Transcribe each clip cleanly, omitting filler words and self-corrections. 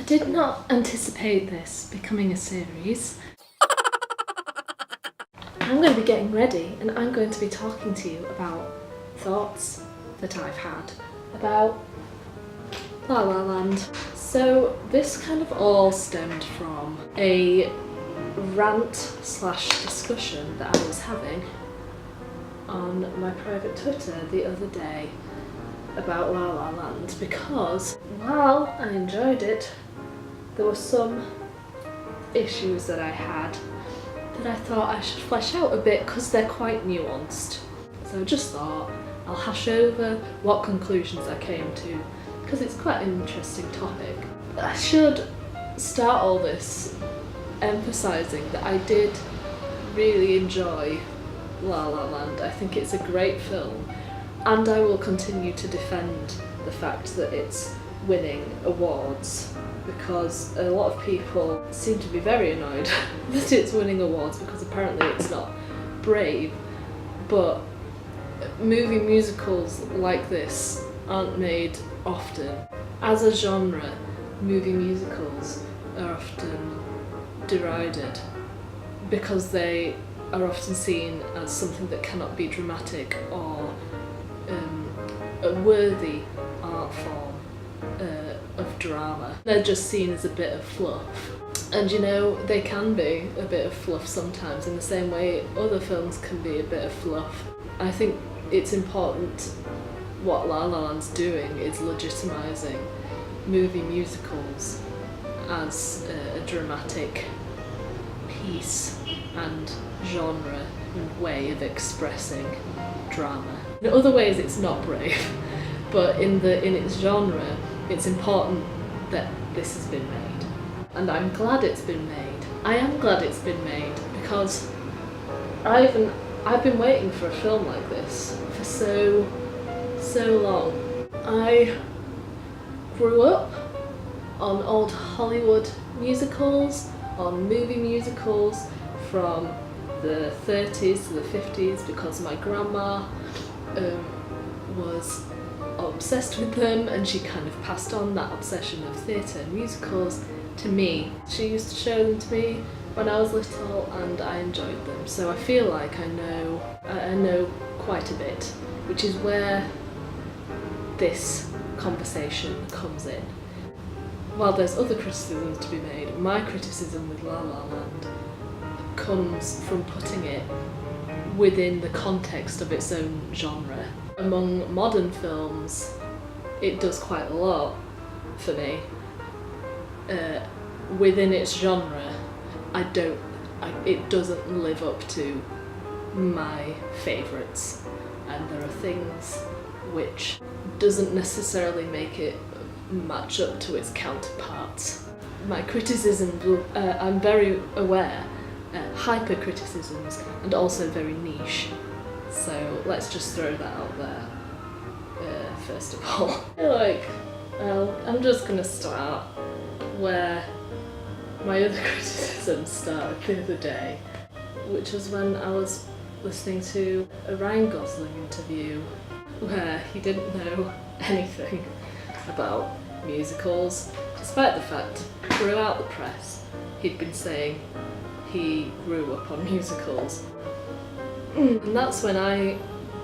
did not anticipate this becoming a series. I'm going to be getting ready and I'm going to be talking to you about thoughts that I've had about La La Land. So this kind of all stemmed from a rant slash discussion that I was having on my private Twitter the other day about La La Land, because while I enjoyed it, there were some issues that I had that I thought I should flesh out a bit because they're quite nuanced. So I just thought I'll hash over what conclusions I came to, because it's quite an interesting topic. I should start all this emphasising that I did really enjoy La La Land. I think it's a great film, and I will continue to defend the fact that it's winning awards, because a lot of people seem to be very annoyed that it's winning awards because apparently it's not brave, but movie musicals like this aren't made often. As a genre, movie musicals are often derided because they are often seen as something that cannot be dramatic or a worthy art form of drama. They're just seen as a bit of fluff. And you know, they can be a bit of fluff sometimes, in the same way other films can be a bit of fluff. I think it's important what La La Land's doing is legitimising movie musicals as a dramatic piece and genre and way of expressing drama. In other ways it's not brave, but in its genre it's important that this has been made. And I'm glad it's been made. I am glad it's been made because I've been waiting for a film like this for so long. I grew up on old Hollywood musicals, on movie musicals from the 30s to the 50s, because my grandma was obsessed with them and she kind of passed on that obsession of theatre and musicals to me. She used to show them to me when I was little and I enjoyed them, so I feel like I know quite a bit, which is where this conversation comes in. While there's other criticisms to be made, my criticism with La La Land comes from putting it within the context of its own genre. Among modern films, it does quite a lot for me. Within its genre, it doesn't live up to my favourites, and there are things which doesn't necessarily make it match up to its counterparts. My criticisms, I'm very aware, hyper criticisms, and also very niche. So let's just throw that out there, first of all. I'm just going to start where my other criticism started the other day, which was when I was listening to a Ryan Gosling interview where he didn't know anything about musicals, despite the fact throughout the press he'd been saying he grew up on musicals. And that's when I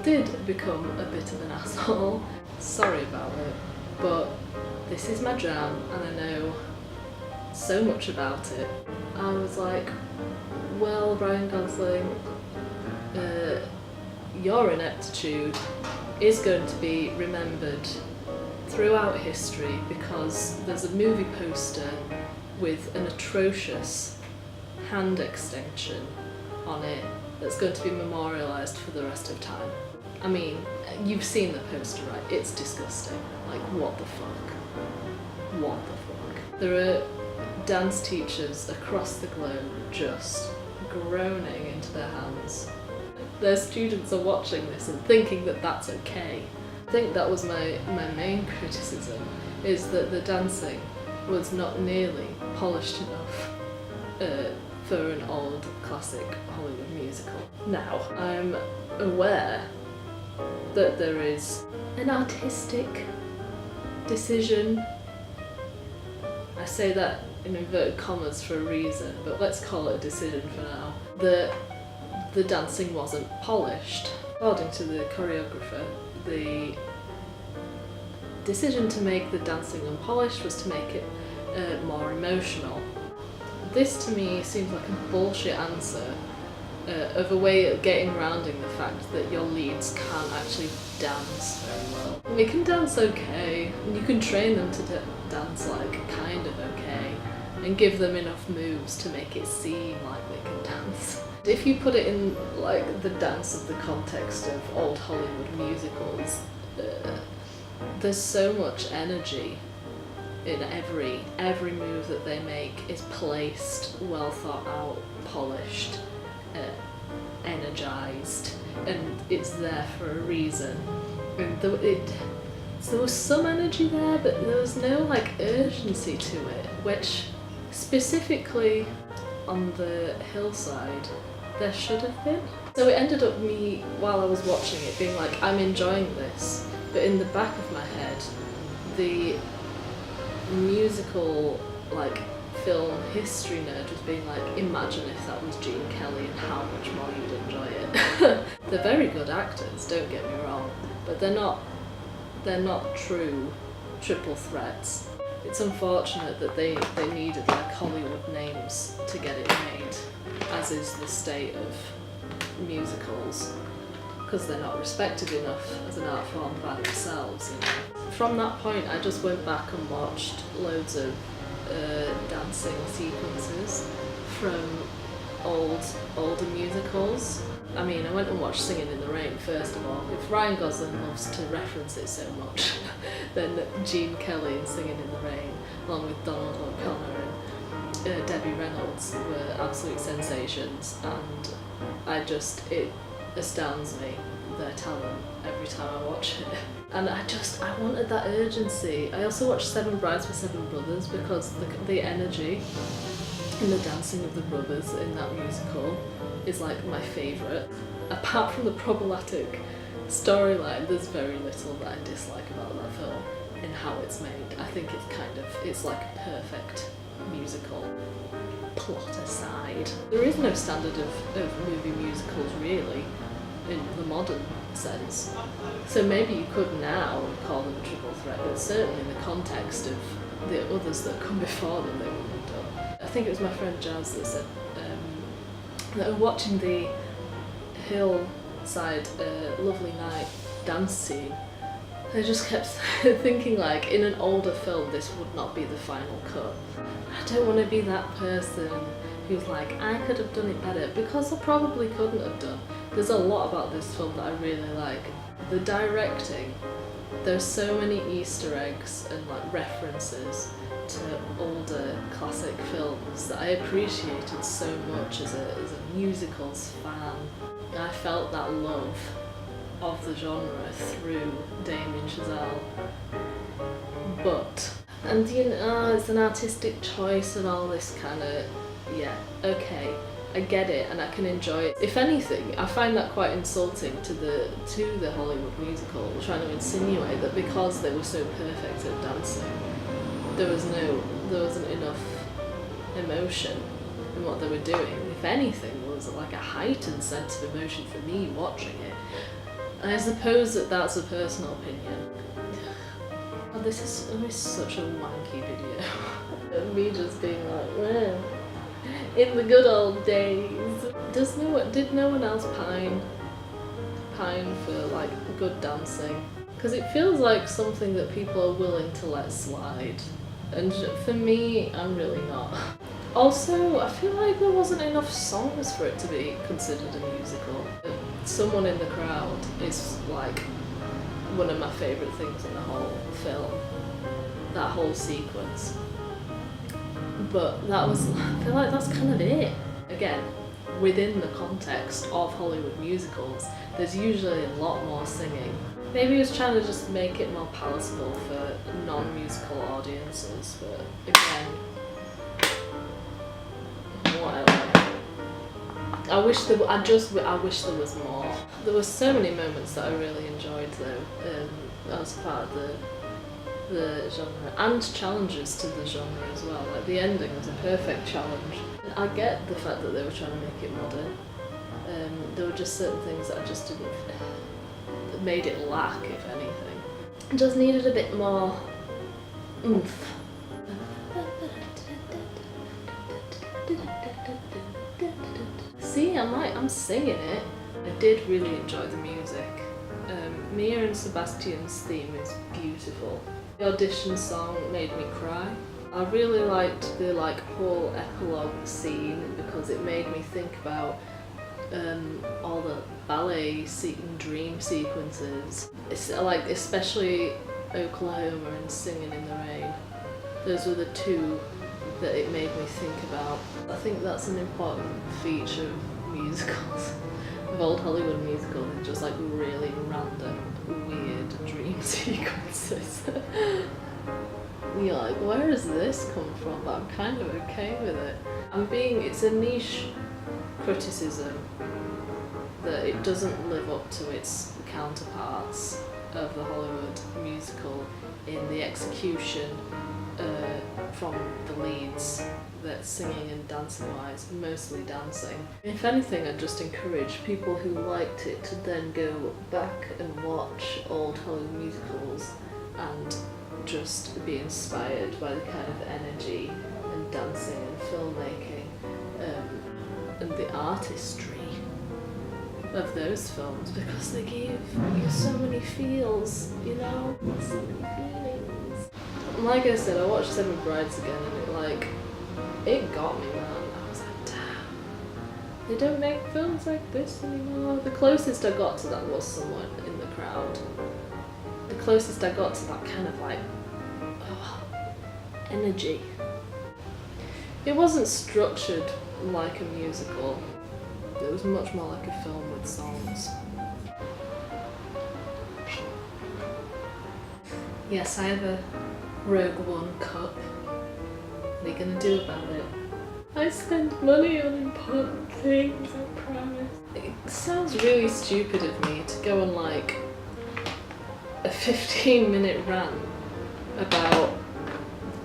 did become a bit of an asshole. Sorry about it, but this is my jam and I know so much about it. I was like, well, Ryan Gosling, your ineptitude is going to be remembered throughout history because there's a movie poster with an atrocious hand extension on it that's going to be memorialised for the rest of time. I mean, you've seen the poster, right? It's disgusting. Like, what the fuck? What the fuck? There are dance teachers across the globe just groaning into their hands. Their students are watching this and thinking that that's okay. I think that was my main criticism, is that the dancing was not nearly polished enough for an old classic Hollywood musical. Now, I'm aware that there is an artistic decision. I say that in inverted commas for a reason, but let's call it a decision for now. The dancing wasn't polished. According to the choreographer, the decision to make the dancing unpolished was to make it more emotional. This to me seems like a bullshit answer of a way of getting rounding the fact that your leads can't actually dance very well. They can dance okay, and you can train them to dance like kind of okay, and give them enough moves to make it seem like they can dance. If you put it in like the dance of the context of old Hollywood musicals, there's so much energy in every move that they make is placed, well thought out, polished, energized, and it's there for a reason. And there was some energy there, but there was no like urgency to it, which specifically on the hillside there should have been. So it ended up me, while I was watching it, being like, I'm enjoying this, but in the back of my head, the musical like film history nerd was being like, imagine if that was Gene Kelly and how much more you'd enjoy it. They're very good actors, don't get me wrong, but they're not true triple threats. It's unfortunate that they needed like Hollywood names to get it made, as is the state of musicals, because they're not respected enough as an art form by themselves, you know. From that point I just went back and watched loads of dancing sequences from older musicals. I mean, I went and watched Singing in the Rain first of all. If Ryan Gosling loves to reference it so much, then Gene Kelly and Singing in the Rain, along with Donald O'Connor and Debbie Reynolds, were absolute sensations, and it astounds me, their talent, every time I watch it. And I wanted that urgency. I also watched Seven Brides for Seven Brothers because the energy and the dancing of the brothers in that musical is like my favourite. Apart from the problematic storyline, there's very little that I dislike about that film and how it's made. I think it's like a perfect musical, plot aside. There is no standard of movie musicals really, in the modern sense. So maybe you could now call them a triple threat, but certainly in the context of the others that come before them, they wouldn't have done. I think it was my friend Jazz that said that watching the hillside Lovely Night dance scene, I just kept thinking like, in an older film this would not be the final cut. I don't want to be that person who's like, I could have done it better, because I probably couldn't have done. There's a lot about this film that I really like. The directing, there's so many Easter eggs and like references to older classic films that I appreciated so much as a musicals fan. And I felt that love of the genre through Damien Chazelle. And you know, it's an artistic choice and all this kind of, yeah, okay, I get it and I can enjoy it. If anything, I find that quite insulting to the Hollywood musical, trying to insinuate that because they were so perfect at dancing, there wasn't enough emotion in what they were doing. If anything, there was like a heightened sense of emotion for me watching it. And I suppose that's a personal opinion. Oh, this is such a wanky video. And me just being like, well, in the good old days. Did no one else pine for like good dancing? Because it feels like something that people are willing to let slide. And for me, I'm really not. Also, I feel like there wasn't enough songs for it to be considered a musical. Someone in the Crowd is like one of my favourite things in the whole film. That whole sequence. But I feel like that's kind of it. Again, within the context of Hollywood musicals, there's usually a lot more singing. Maybe he was trying to just make it more palatable for non-musical audiences, but again, whatever. I wish there was more. There were so many moments that I really enjoyed though, as part of the genre and challenges to the genre as well. Like the ending was a perfect challenge. I get the fact that they were trying to make it modern. There were just certain things that I just didn't, that made it lack, if anything. It just needed a bit more oomph. See, I'm singing it. I did really enjoy the music. Mia and Sebastian's theme is beautiful. The audition song made me cry. I really liked the whole epilogue scene because it made me think about all the ballet and dream sequences. It's especially Oklahoma and Singing in the Rain. Those were the two that it made me think about. I think that's an important feature of musicals, of old Hollywood musicals, just really random, weird dream sequences. You're like, where does this come from? But I'm kind of okay with it. It's a niche criticism that it doesn't live up to its counterparts of the Hollywood musical in the execution from the leads, that singing and dancing wise, mostly dancing. If anything, I'd just encourage people who liked it to then go back and watch old Hollywood musicals and just be inspired by the kind of energy and dancing and filmmaking and the artistry of those films, because they give you so many feels, so many feelings. Like I said, I watched Seven Brides again and it got me, man. I was like, damn, they don't make films like this anymore. The closest I got to that was someone in the crowd. The closest I got to that kind of energy. It wasn't structured like a musical. It was much more like a film with songs. Yes, I have a Rogue One cup. What are you gonna do about it? I spend money on important things, I promise. It sounds really stupid of me to go on a 15-minute rant about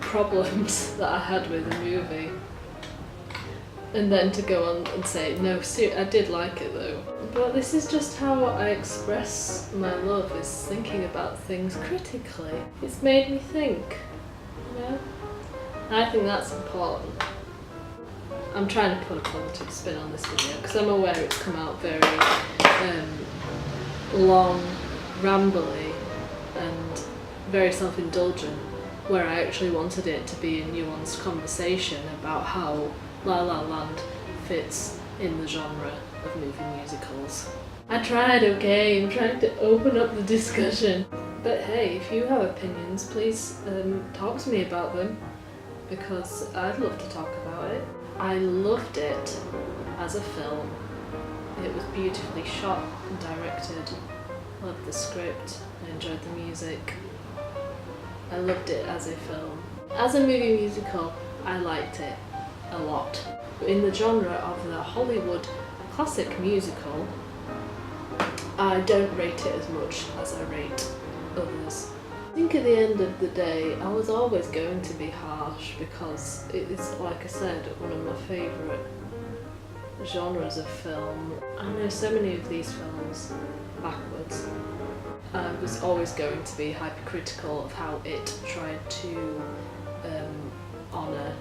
problems that I had with the movie, and then to go on and say, no, I did like it though. But this is just how I express my love, is thinking about things critically. It's made me think, And I think that's important. I'm trying to put a positive spin on this video because I'm aware it's come out very long, rambly, and very self-indulgent, where I actually wanted it to be a nuanced conversation about how La La Land fits in the genre of movie musicals. I tried, okay? I'm trying to open up the discussion. But hey, if you have opinions, please talk to me about them, because I'd love to talk about it. I loved it as a film. It was beautifully shot and directed. I loved the script. I enjoyed the music. I loved it as a film. As a movie musical, I liked it a lot. In the genre of the Hollywood classic musical, I don't rate it as much as I rate others. I think at the end of the day, I was always going to be harsh because it is, like I said, one of my favourite genres of film. I know so many of these films backwards. I was always going to be hypercritical of how it tried to honour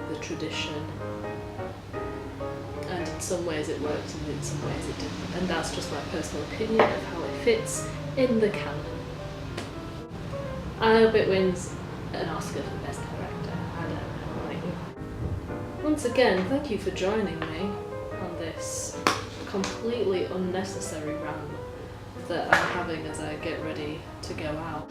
the tradition, and in some ways it worked and in some ways it didn't, and that's just my personal opinion of how it fits in the canon. I hope it wins an Oscar for Best Director. I don't know. Once again, thank you for joining me on this completely unnecessary rant that I'm having as I get ready to go out.